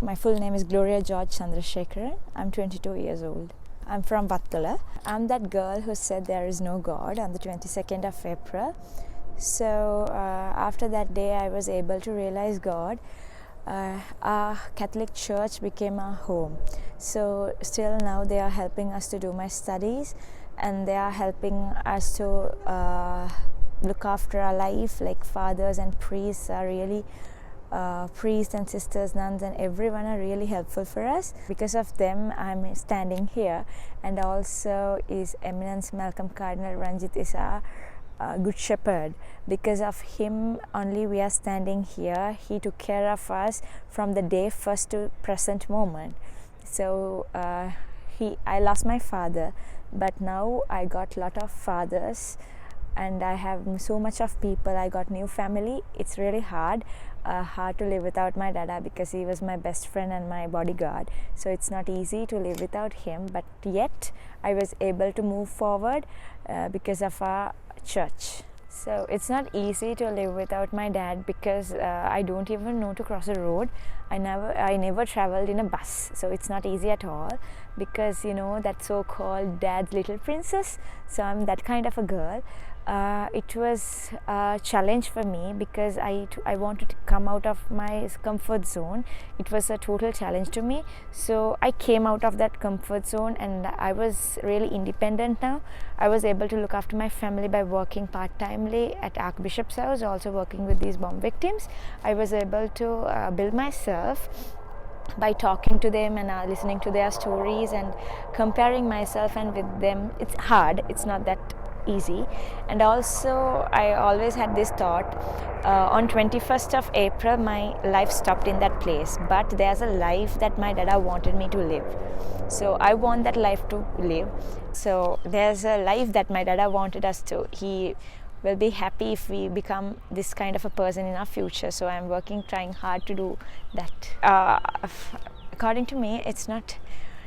My full name is Gloria George Chandrasekharan. I'm 22 years old. I'm from Vattala. I'm that girl who said there is no God on the 22nd of April. So after that day I was able to realize God. Our Catholic Church became our home. So still now they are helping us to do my studies, and they are helping us to look after our life. Like fathers and priests are really priests and sisters, nuns, and everyone are really helpful for us. Because of them I'm standing here, and also is Eminence Malcolm Cardinal Ranjit is our good shepherd. Because of him only we are standing here. He took care of us from the day first to present moment. So I lost my father, but now I got lot of fathers, and I have so much of people. I got new family. It's really hard to live without my dada, because he was my best friend and my bodyguard. So it's not easy to live without him, but yet I was able to move forward because of our church. So it's not easy to live without my dad, because I don't even know to cross a road. I never traveled in a bus, so it's not easy at all, because that so-called dad's little princess. So I'm that kind of a girl. It was a challenge for me, because I wanted to come out of my comfort zone. It was a total challenge to me. So I came out of that comfort zone, and I was really independent now. I was able to look after my family by working part-timely at Archbishop's house, also working with these bomb victims. I was able to build myself by talking to them and listening to their stories and comparing myself and with them. It's hard. It's not that easy. And also I always had this thought, on 21st of April my life stopped in that place, but there's a life that my dada wanted me to live. So I want that life to live. So there's a life that my dada wanted us to. He will be happy if we become this kind of a person in our future. So I'm trying hard to do that. According to me, it's not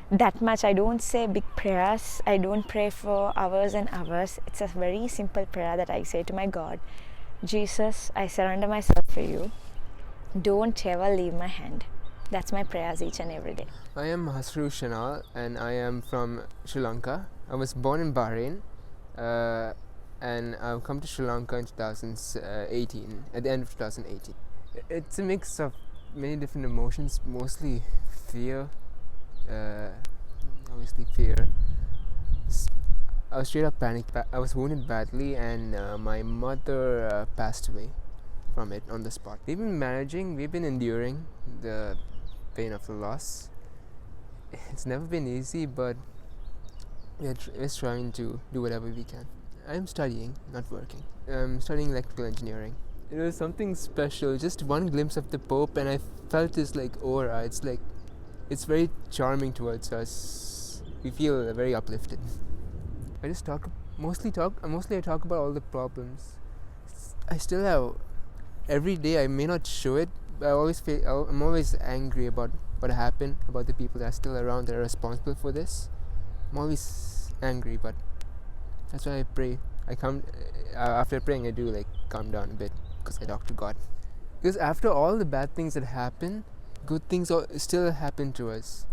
that much. I don't say big prayers. I don't pray for hours and hours. It's a very simple prayer that I say to my God. Jesus, I surrender myself for you. Don't ever leave my hand. That's my prayers each and every day. I am Hasru Shanal, and I am from Sri Lanka. I was born in Bahrain, and I've come to Sri Lanka in 2018, at the end of 2018. It's a mix of many different emotions, mostly fear. Obviously fear. I was straight up panicked. I was wounded badly, and my mother passed away from it on the spot. We've been enduring the pain of the loss. It's never been easy, but we're trying to do whatever we can. I'm studying, not working. I'm studying electrical engineering. It was something special, just one glimpse of the Pope, and I felt this aura. It's very charming towards us. We feel very uplifted. I mostly talk about all the problems. I still have, every day I may not show it, but I'm always angry about what happened, about the people that are still around that are responsible for this. I'm always angry, but that's why I pray. After praying I do calm down a bit, because I talk to God. Because after all the bad things that happen, good things still happen to us.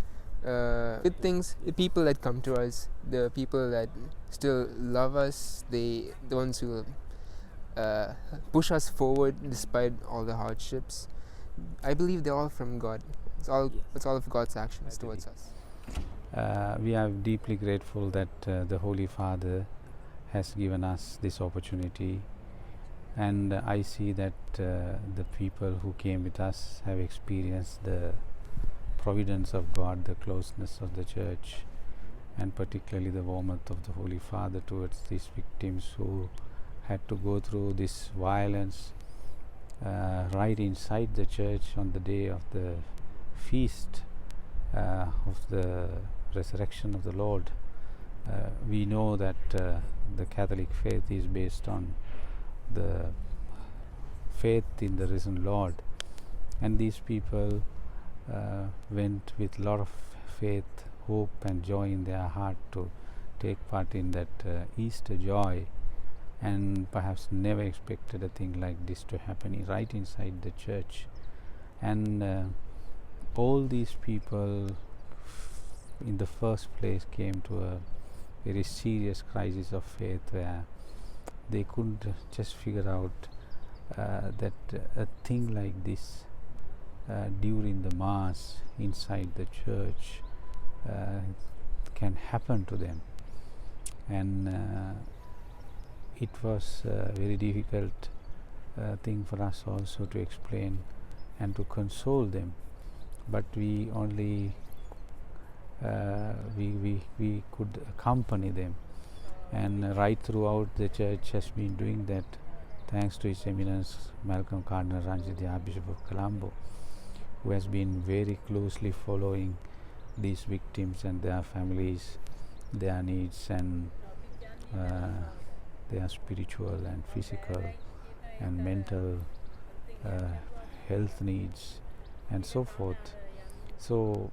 Good things, the people that come to us, the people that still love us, the ones who push us forward despite all the hardships, I believe they're all from God. It's all of God's actions towards us. We are deeply grateful that the Holy Father has given us this opportunity, and I see that the people who came with us have experienced the providence of God, the closeness of the Church, and particularly the warmth of the Holy Father towards these victims who had to go through this violence right inside the church on the day of the feast of the resurrection of the Lord. We know that the Catholic faith is based on the faith in the risen Lord, and these people went with a lot of faith, hope and joy in their heart to take part in that Easter joy, and perhaps never expected a thing like this to happen right inside the church. And all these people in the first place came to a very serious crisis of faith where they couldn't just figure out that a thing like this during the Mass inside the church can happen to them. And it was a very difficult thing for us also to explain and to console them, but we only we could accompany them, and right throughout the church has been doing that, thanks to His Eminence Malcolm Cardinal Ranjit, the Archbishop of Colombo, who has been very closely following these victims and their families, their needs and their spiritual and physical and mental health needs and so forth. So